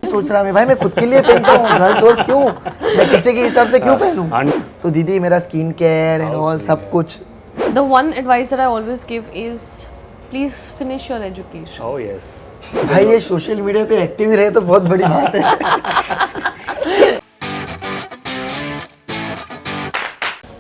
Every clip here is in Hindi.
सोच रहा मैं भाई, मैं खुद के लिए पहनता हूँ, गर्ल्स वर्ल्स क्यों, मैं किसी के हिसाब से क्यों पहनूं। तो दीदी मेरा स्किन केयर एंड ऑल सब कुछ। The one advice that I always give is please finish your education. Oh yes. भाई ये सोशल मीडिया पे एक्टिव रहे तो बहुत बड़ी बात है।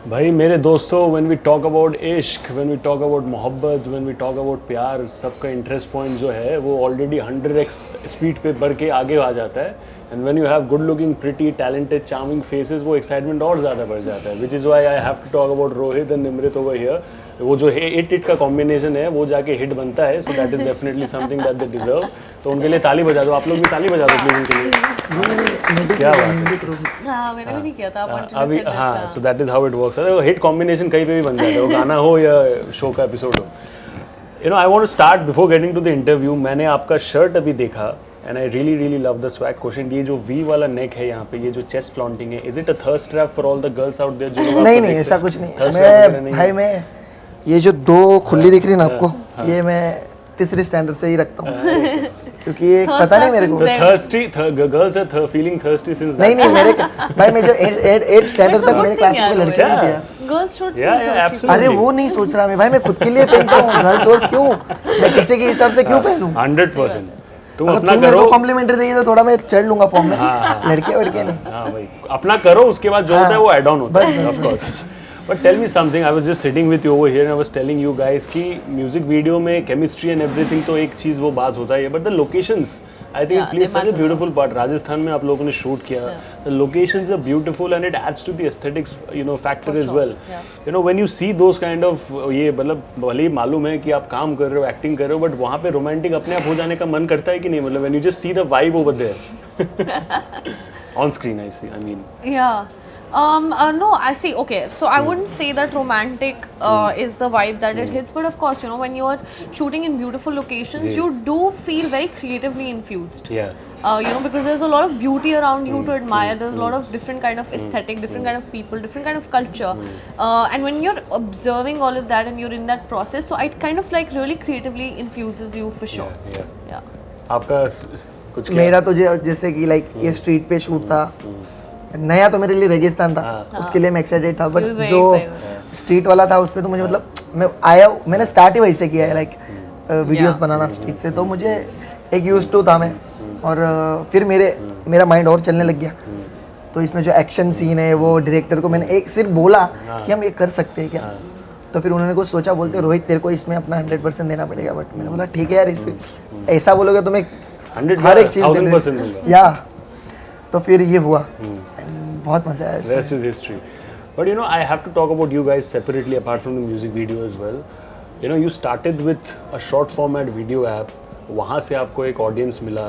भाई मेरे दोस्तों, when we talk about इश्क, when we talk about मोहब्बत, when we talk about प्यार, सबका इंटरेस्ट पॉइंट जो है वो ऑलरेडी 100x स्पीड पे बढ़ के आगे आ जाता है। And when you have good looking, pretty, talented, charming faces, वो एक्साइटमेंट और ज़्यादा बढ़ जाता है। which is why I have to talk about Rohit and Nimrit over here। वो जो हिट का कॉम्बिनेशन है वो जाके हिट बनता है, so that is definitely something that they deserve. तो उनके लिए ताली बजा दो, आप लोग भी ताली बजा दो प्लीज उनके लिए। क्या बात है। हाँ, मैंने भी नहीं किया था। अभी हाँ, so that is how it works. अरे हिट कॉम्बिनेशन कहीं पे भी बन जाता है, वो गाना हो या शो का एपिसोड हो। You know, I want to start before getting to the interview. मैंने आपका शर्ट अभी देखा and I really love the swag question. ये जो वी वाला नेक है यहाँ पे, ये जो चेस्ट फ्लॉन्टिंग है, is it a thirst trap for all the girls out there जो? नहीं नहीं, ऐसा कुछ नहीं। मैं भाई, मैं ये जो दो खुली दिख रही ना आपको, ये मैं तीसरे स्टैंडर्ड से ही रखता हूँ, क्योंकि ये पता नहीं मेरे को thirsty girls are feeling thirsty since. नहीं नहीं, मेरे भाई मैं जो 8 स्टैंडर्ड तक मेरे क्लास में लड़के नहीं थे। गर्ल्स शुड अरे वो नहीं सोच रहा मैं भाई, मैं खुद के लिए पहनता हूँ, गर्ल्स वर्ल्स क्यों, मैं किसी के हिसाब से क्यों पहनूं। 100%। तुम अपना करो, कॉम्प्लीमेंट्री देगी तो थोड़ा मैं चढ़ लूंगा फॉर्म में। लड़के वड़के नहीं। हाँ भाई, अपना करो, उसके बाद जो होता है वो ऐड ऑन होता है, of course. But tell me something, I was just sitting with you over here and I was telling you guys कि म्यूजिक वीडियो में केमिस्ट्री एंड एवरीथिंग तो एक चीज़ वो बात होता है, but the locations I think it plays such a beautiful part. Rajasthan में आप लोगों ने शूट किया, the locations are beautiful and it adds to the aesthetics you know factor as well. You know when you see those kind of, ये मतलब भले ही मालूम है कि आप काम कर रहे हो, एक्टिंग कर रहे हो, बट वहाँ पे रोमांटिक अपने आप हो जाने का मन करता है कि नहीं? मतलब when you just see the vibe over there on screen, I mean. Yeah. No, I see. Okay, so I wouldn't say that romantic is the vibe that it hits, but of course, you know, when you're shooting in beautiful locations, you do feel very creatively infused. Yeah. You know, because there's a lot of beauty around you to admire. There's a lot of different kind of aesthetic, different kind of people, different kind of culture, and when you're observing all of that and you're in that process, so it kind of like really creatively infuses you for sure. Yeah. आपका कुछ मेरा तो जैसे कि लाइक ये स्ट्रीट पे शूट था, नया तो मेरे लिए रेगिस्तान था, उसके लिए मैं एक्साइटेड था, बट जो स्ट्रीट वाला था उसमें तो मुझे मतलब मैं आया, मैंने स्टार्ट ही वहीं से किया है, लाइक वीडियोस बनाना स्ट्रीट से, तो मुझे एक यूज्ड टू था मैं, और फिर मेरा माइंड और चलने लग गया। तो इसमें जो एक्शन सीन है वो डायरेक्टर को मैंने एक सिर्फ बोला कि हम ये कर सकते हैं क्या, तो फिर उन्होंने कुछ सोचा, बोलते रोहित तेरे को इसमें अपना 100% देना पड़ेगा, बट मैंने बोला ठीक है यार, इससे ऐसा बोलोगे तो मैं हर एक चीज़ दे दूंगा या। तो फिर ये हुआ, बहुत मजा आया। Rest is history. But you know, I have to talk about you guys separately apart from the music video as well. You know, you started with a short format video app. वहाँ से आपको एक audience मिला.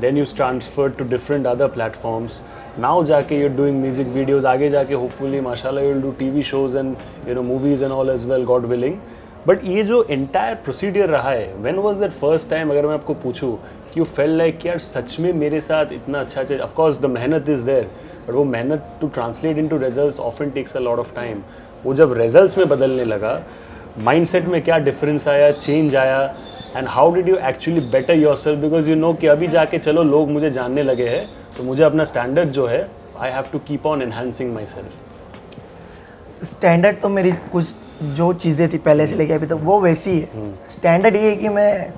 Then you transferred to different other platforms. Now जाके you're doing music videos. आगे जाके hopefully माशाल्लाह you'll do TV shows and you know movies and all as well, God willing. But ये जो entire procedure रहा है, when was that first time? अगर मैं आपको पूछूँ कि you felt like यार सच में मेरे साथ इतना अच्छा चीज़, of course the मेहनत is there. बट वो मेहनत to translate into results often takes a lot of time. वो जब रिजल्ट्स में बदलने लगा, माइंडसेट में क्या डिफरेंस आया, चेंज आया, and how did you actually better yourself? Because you know कि अभी जाके चलो लोग मुझे जानने लगे हैं, तो मुझे अपना स्टैंडर्ड जो है, I have to keep on enhancing myself. Standard तो मेरी कुछ जो चीज़ें थी पहले से लेके अभी तक वो वैसी है। स्टैंडर्ड ये है कि मैं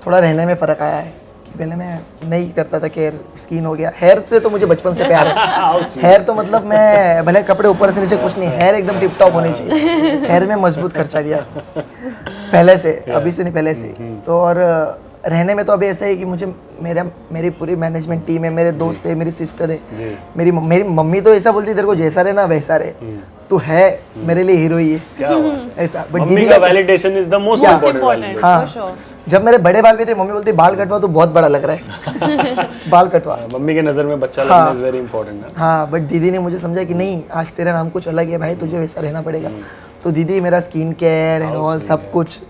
थोड़ा रहने में फ़र्क आया है कि पहले मैं नहीं करता था, केयर स्किन हो गया। हेयर से तो मुझे बचपन से प्यार है। हेयर तो मतलब मैं भले कपड़े ऊपर से नीचे कुछ नहीं, हेयर एकदम टिप टॉप होनी चाहिए। हेयर में मजबूत खर्चा किया पहले से, अभी से नहीं पहले से। तो और रहने में तो अभी ऐसा है कि मुझे मेरी पूरी मैनेजमेंट टीम है, मेरे दोस्त है, मेरी सिस्टर है, मेरी मम्मी तो ऐसा बोलती तेरे को जैसा रहे ना वैसा रहे, तू है मेरे लिए हीरो ही है ऐसा। बट दीदी का validation is the most important. हाँ, जब मेरे बड़े बाल भी थे मम्मी बोलती बाल कटवा, तो बहुत बड़ा लग रहा है बाल कटवा। मम्मी के नजर में बच्चा लगना इज वेरी इंपॉर्टेंट ना। हाँ, बट दीदी ने मुझे समझा कि नहीं, आज तेरा नाम कुछ अलग है भाई, तुझे वैसा रहना पड़ेगा। तो दीदी मेरा स्किन केयर एंड ऑल सब कुछ,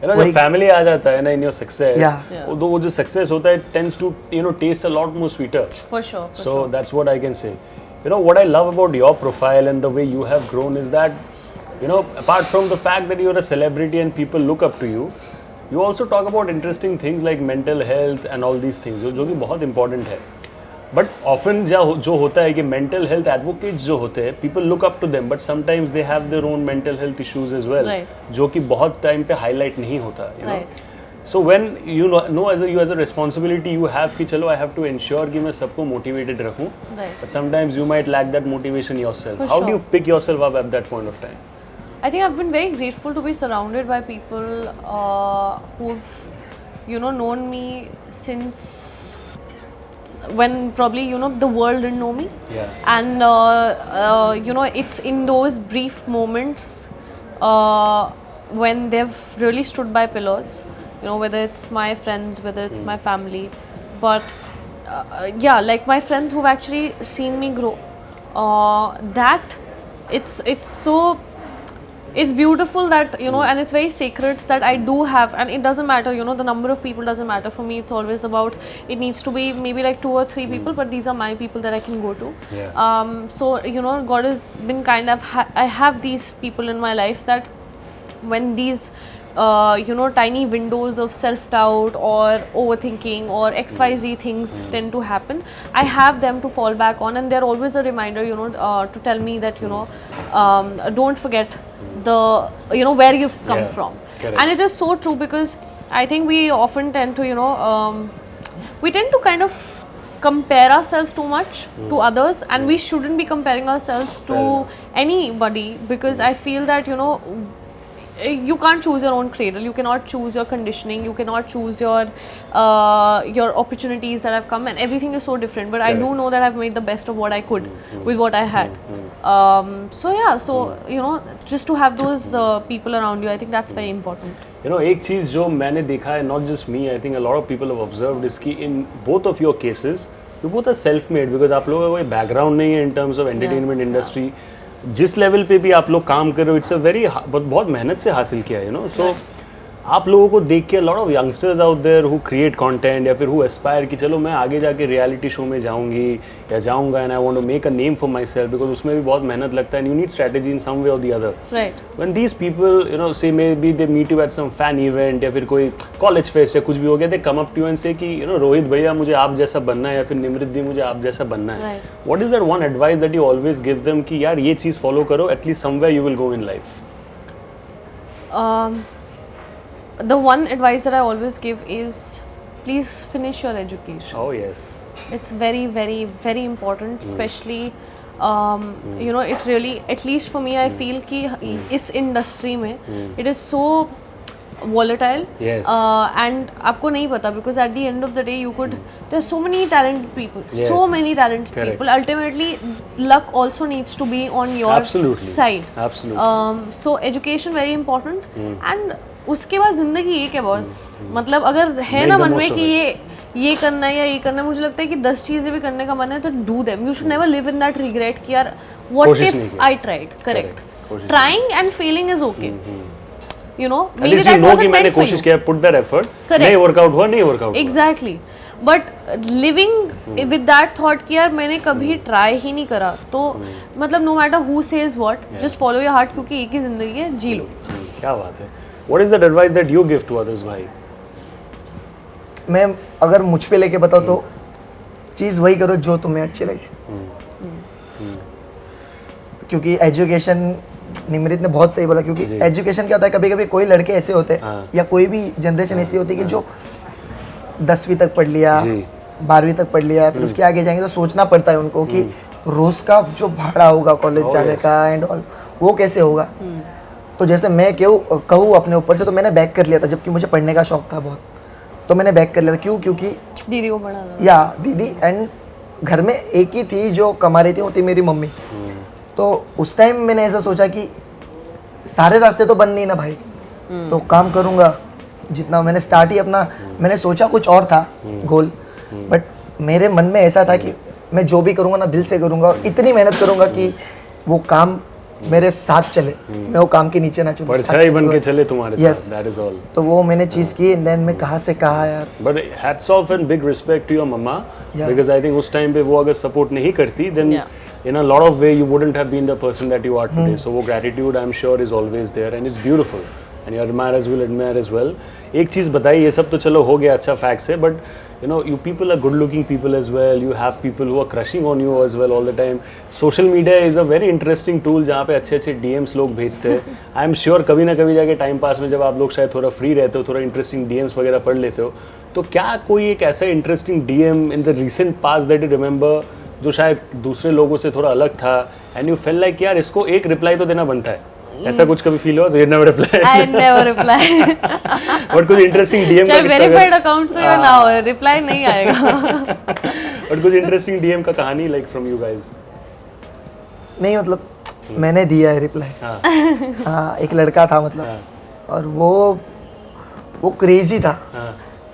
जब फैमिली आ जाता है ना इन योर सक्सेस, वो जो सक्सेस होता है tends to you know taste a lot more sweeter. For sure. So that's what I can say. You know what I love about your profile and the way you have grown is that, you know, apart from the fact that you're a celebrity and people look up to you, you also talk about interesting things like mental health and all these things, जो कि बहुत important है. बट ऑफन जो होता है कि मेंटल हेल्थ एडवोकेट्स जो होते हैं, people look up to them, but sometimes they have their own mental health issues as well, जो कि बहुत टाइम पे हाईलाइट नहीं होता, you know. So when you know as a responsibility you have कि चलो I have to ensure कि मैं सबको motivated रखूँ. But sometimes you might lack that motivation yourself. How do you pick yourself up at that point of time? I think I've been very grateful to be surrounded by people who've, you know, known me since when probably, you know, the world didn't know me. Yeah. And you know, it's in those brief moments when they've really stood by pillars. You know, whether it's my friends, whether it's my family, but yeah, like my friends who've actually seen me grow, that it's so, it's beautiful that, you know, and it's very sacred that I do have, and it doesn't matter, you know, the number of people doesn't matter for me. It's always about, it needs to be maybe like 2 or 3 people, but these are my people that I can go to. Yeah. So, you know, God has been kind of, I have these people in my life that when these you know, tiny windows of self-doubt or overthinking or XYZ things tend to happen, I have them to fall back on, and they're always a reminder, you know, to tell me that, you know, don't forget the, you know, where you've come from. Correct. And it is so true, because I think we often tend to, you know, we tend to kind of compare ourselves too much to others, and we shouldn't be comparing ourselves to anybody, because I feel that, you know, you can't choose your own cradle, you cannot choose your conditioning, you cannot choose your opportunities that have come, and everything is so different, but I do know that I've made the best of what I could with what I had. So yeah, so you know, just to have those people around you, I think that's very important. You know, एक चीज़ जो मैंने देखा है, not just me, I think a lot of people have observed, is कि in both of your cases, you both are self-made, because आप लोगों का कोई background नहीं है in terms of entertainment industry. जिस लेवल पे भी आप लोग काम कर रहे हो, इट्स अ वेरी बहुत मेहनत से हासिल किया है, यू नो. सो आप लोगों को देख के lot of youngsters out there who create content, या फिर हु एस्पायर कि चलो मैं आगे जाके रियलिटी शो में जाऊंगी या जाऊंगा, and I want to make a name for myself, because उसमें भी बहुत मेहनत लगता है, and you need strategy in some way और the other. When these people, you know, say maybe they meet you at some fan event या फिर कोई कॉलेज फेस्ट या कुछ भी हो गया, they come up to you and say कि, यू नो, रोहित भैया मुझे आप जैसा बनना है, या फिर निमृत दी मुझे आप जैसा बनना है. What is that one advice that you always give them कि यार ये चीज़ फॉलो करो, at least somewhere you will go in life? The one advice that I always give is, please finish your education. Oh yes. It's very, very, very important, especially you know, it really, at least for me, I feel कि इस industry में it is so volatile. Yes. And आपको नहीं पता, because at the end of the day you could, there's so many talented people, Yes. so many talented Correct. people. Ultimately, luck also needs to be on your Absolutely. side. Absolutely. So education very important. And उसके बाद जिंदगी एक है बॉस. मतलब अगर है ना मन में कि ये करना है या ये करना है, मुझे लगता है कि 10 चीजें भी करने का मन है तो do them. You should never live in that regret कि यार what if I tried. Correct. Trying and failing is okay, you know. Maybe that wasn't मैंने कोशिश किया, पुट दैट एफर्ट, नहीं वर्कआउट हुआ, नहीं work out. Exactly. But living with that thought कि यार मैंने कभी ट्राई ही नहीं करा, तो मतलब no matter who says what, just follow your heart, क्योंकि एक ही जिंदगी है, जी लो. क्या बात है. What is that advice that you give to others, भाई? मैं अगर मुझ पे लेके बताऊँ तो चीज़ वही करो जो तुम्हें अच्छी लगे. क्योंकि एजुकेशन, निमृत ने बहुत सही बोला, क्योंकि एजुकेशन क्या होता है, कभी कभी कोई लड़के ऐसे होते हैं या कोई भी जनरेशन ऐसी होती है कि जो 10वीं तक पढ़ लिया, 12वीं तक पढ़ लिया, फिर उसके आगे जाएंगे तो सोचना पड़ता है उनको कि रोज़ का जो भाड़ा होगा कॉलेज जाने का एंड ऑल, वो कैसे होगा. तो जैसे मैं कहूँ अपने ऊपर से, तो मैंने बैक कर लिया था, जबकि मुझे पढ़ने का शौक था बहुत, तो मैंने बैक कर लिया था. क्यों? क्योंकि दीदी को पढ़ा था. या दीदी, एंड घर में एक ही थी जो कमा रही थी, वो थी मेरी मम्मी. तो उस टाइम मैंने ऐसा सोचा कि सारे रास्ते तो बंद नहीं ना भाई, तो काम करूँगा जितना. मैंने स्टार्ट ही अपना, मैंने सोचा कुछ और था गोल, बट मेरे मन में ऐसा था कि मैं जो भी करूँगा ना दिल से करूँगा, और इतनी मेहनत करूँगा कि वो काम मेरे साथ चले, मैं वो काम के नीचे ना चलूं, परछाई बन के चले तुम्हारे साथ. That is all. तो वो मैंने चीज़ की, एंड देन मैं कहाँ से कहाँ यार. But hats off and big respect to your mama, because I think उस टाइम पे वो अगर सपोर्ट नहीं करती, then in a lot of way you wouldn't have been the person that you are today. So वो gratitude I'm sure is always there and it's beautiful, and your admirers will admire as well. एक चीज़ बताइए, ये सब तो चलो हो गया, अच्छा फैक्ट्स है, but you know, you people are good looking people as well, you have people who are crushing on you as well all the time. Social media is a very interesting tool जहाँ पे अच्छे अच्छे DMs लोग भेजते हैं. I am sure कभी ना कभी जाके टाइम पास में जब आप लोग शायद थोड़ा फ्री रहते हो, थोड़ा इंटरेस्टिंग DMs वगैरह पढ़ लेते हो, तो क्या कोई एक ऐसा interesting DM in the recent past that you remember जो शायद दूसरे लोगों से थोड़ा अलग था and you felt like यार इसको एक रिप्लाई तो देना बनता है, ऐसा कुछ कभी फील हुआ? So you never reply. I never reply. But कुछ इंटरेस्टिंग DM का चाहे किस्सा वेरीफाइड अकाउंट से ना हो, रिप्लाई नहीं आएगा. But कुछ इंटरेस्टिंग DM का कहानी like from you guys. नहीं मतलब मैंने दिया है रिप्लाई. हाँ एक लड़का था मतलब, और वो क्रेजी था.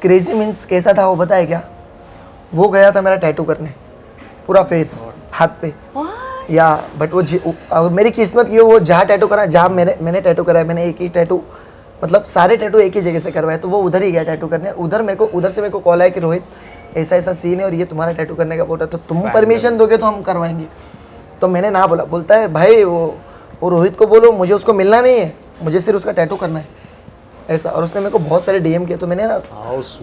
क्रेजी मीन्स कैसा था वो पता है क्या? वो गया था मेरा टैटू करने, पूरा फेस हाथ पे. या बट वो मेरी किस्मत की वो जहाँ टैटू करा, जहाँ मैंने टैटू कराया, मैंने एक ही टैटू मतलब सारे टैटू एक ही जगह से करवाए, तो वो उधर ही गया टैटू करने. उधर से मेरे को कॉल आया कि रोहित ऐसा ऐसा सीन है और ये तुम्हारा टैटू करने का बोला, तो तुम परमिशन दोगे तो हम करवाएंगे. तो मैंने ना बोला. बोलता है भाई वो रोहित को बोलो मुझे उसको मिलना नहीं है, मुझे सिर्फ उसका टैटू करना है ऐसा. और उसने मेरे को बहुत सारे DM किए, तो मैंने ना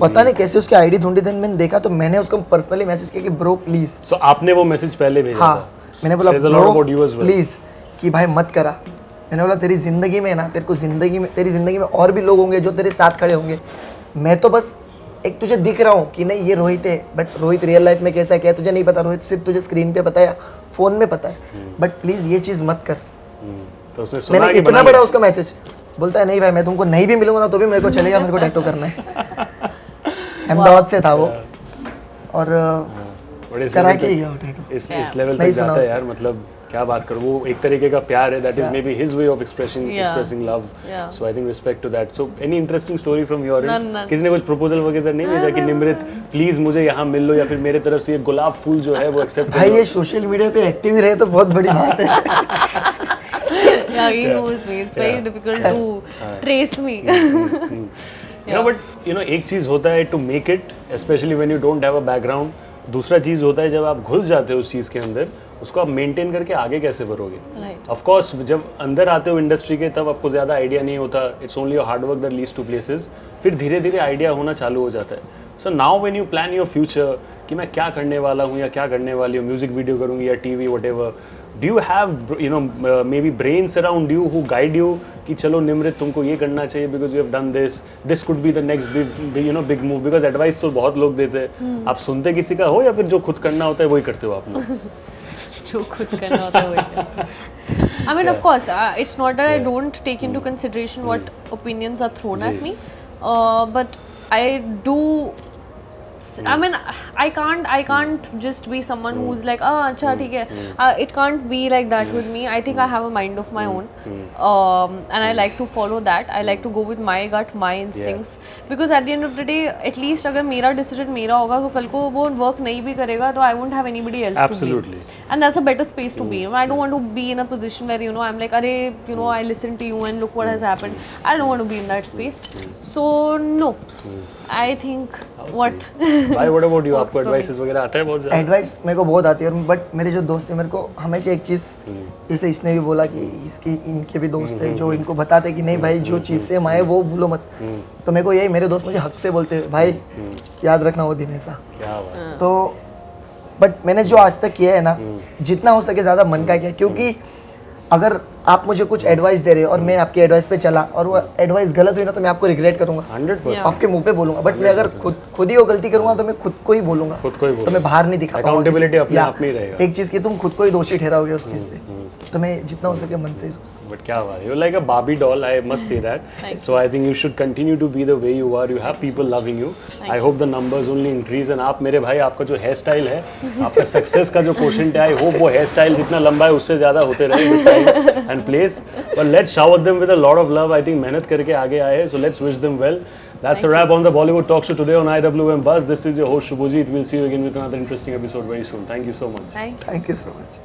पता नहीं कैसे उसकी ID ढूंढी थी, मैंने देखा तो मैंने उसको पर्सनली मैसेज किया कि ब्रो प्लीज. So आपने वो मैसेज पहले भेजा हाँ था? मैंने बोला Says a lot about you bro as well. Please कि भाई मत करा. मैंने बोला तेरी ज़िंदगी में ना तेरी ज़िंदगी में और भी लोग होंगे जो तेरे साथ खड़े होंगे. मैं तो बस एक तुझे दिख रहा हूँ कि नहीं ये रोहित है, बट रोहित रियल लाइफ में कैसा है क्या तुझे नहीं पता. रोहित सिर्फ तुझे स्क्रीन पे पता है या फ़ोन में पता है, बट प्लीज़ ये चीज़ मत कर. तो उसने सुना मैंने कि इतना बना बड़ा उसका मैसेज. बोलता है नहीं भाई मैं तुमको नहीं भी मिलूंगा ना तो भी मेरे को चलेगा, मेरे को टैटू करना है. अहमदाबाद से था वो, और बड़े इस करा level के ही तक- गया वो टैटू. इस लेवल तक नहीं जाता सुना है उसने. यार. मतलब क्या बात करूं, वो एक तरीके का प्यार है. That is maybe his way of expressing love. So I think respect to that. So any interesting story from your end? किसी ने कुछ प्रपोजल वगैरह नहीं भेजा कि निम्रित प्लीज मुझे यहाँ मिल लो, या फिर मेरे तरफ से ये गुलाब फूल जो है वो एक्सेप्ट भाई ये सोशल मीडिया पे एक्टिव रहे तो बहुत बड़ी बात है. Yeah, he knows me. It's very difficult to trace me. You know, but you know एक चीज होता है to make it, especially when you don't have a background. दूसरा चीज होता है जब आप घुस जाते हो उस चीज के अंदर, उसको आप मेंटेन करके आगे कैसे बढ़ोगे. Right. ऑफ कोर्स जब अंदर आते हो इंडस्ट्री के तब आपको ज़्यादा आइडिया नहीं होता. It's only your hard work that leads to places. फिर धीरे धीरे आइडिया होना चालू हो जाता है. So now when you plan your future कि मैं क्या करने वाला हूँ या क्या करने वाली हूँ, म्यूजिक वीडियो करूँगी या TV whatever, do you have you know may be brains around you who guide you कि चलो निम्रित तुमको ये करना चाहिए because you have done this could be the next big move. Because advice तो बहुत लोग देते हैं. आप सुनते किसी का हो या फिर जो खुद करना होता है वही करते हो आप लोग? जो खुद करना होता है वही. I mean, of course, it's not that I don't take into consideration what opinions are thrown at me, but I do. I mean, I can't just be someone who's like, अच्छा ठीक है. It can't be like that with me. I think I have a mind of my own, and I like to follow that. I like to go with my gut, my instincts, because at the end of the day, at least अगर मेरा decision मेरा होगा तो कल को वो work नहीं भी करेगा तो I won't have anybody else Absolutely. to blame. And that's a better space to be. I don't want to be in a position where I'm like, अरे I listened to you and look what has happened. I don't want to be in that space. So no, I think what. भाई what about you? आपको एडवाइसेस वगैरह आता है बहुत ज़्यादा? एडवाइस मेरे को बहुत आती है, और बट मेरे जो दोस्त हैं मेरे को हमेशा एक चीज़, जैसे इसने भी बोला कि इनके भी दोस्त हैं जो इनको बताते हैं कि नहीं भाई जो चीज़ से हम आए वो भूलो मत. तो मेरे को यही मेरे दोस्त मुझे हक से बोलते हैं भाई याद रखना वो दिन ऐसा. क्या बात. तो बट मैंने जो आज तक किया है ना, जितना हो सके ज़्यादा मन का किया, क्योंकि अगर आप मुझे कुछ एडवाइस दे रहे हो और मैं आपकी एडवाइस पे चला और वो एडवाइस गलत हुई ना तो मैं आपको रिग्रेट करूंगा. 100%. आपके मुंह पे बोलूंगा. बट मैं अगर खुद ही वो गलती करूंगा तो मैं खुद को ही बोलूंगा. तो मैं बाहर नहीं दिखा पाऊंगा. Accountability अपने आप में ही रहेगा. एक चीज़ की तुम खुद को ही दोषी ठहराओगे उस चीज़ से. तो मैं जितना हो सके मन से ही सोचता हूँ. But क्या बात है, you're like a Barbie doll, I must say that. So I think you should continue to be the way you are. You have people loving you. I hope the numbers only increase. And आप मेरे भाई आपका जो हेयर स्टाइल है, आपका सक्सेस का जो क्वोशेंट है, I hope वो हेयर स्टाइल जितना लंबा है उससे ज़्यादा होते रहे with time and place. But let's shower them with a lot of love. I think मेहनत करके आगे आए हैं. So let's wish them well. That's a wrap on the Bollywood Talk Show today on IWM Buzz. This is your host Shubhajit. We'll see you again with another interesting episode very soon. Thank you so much. Thank you so much.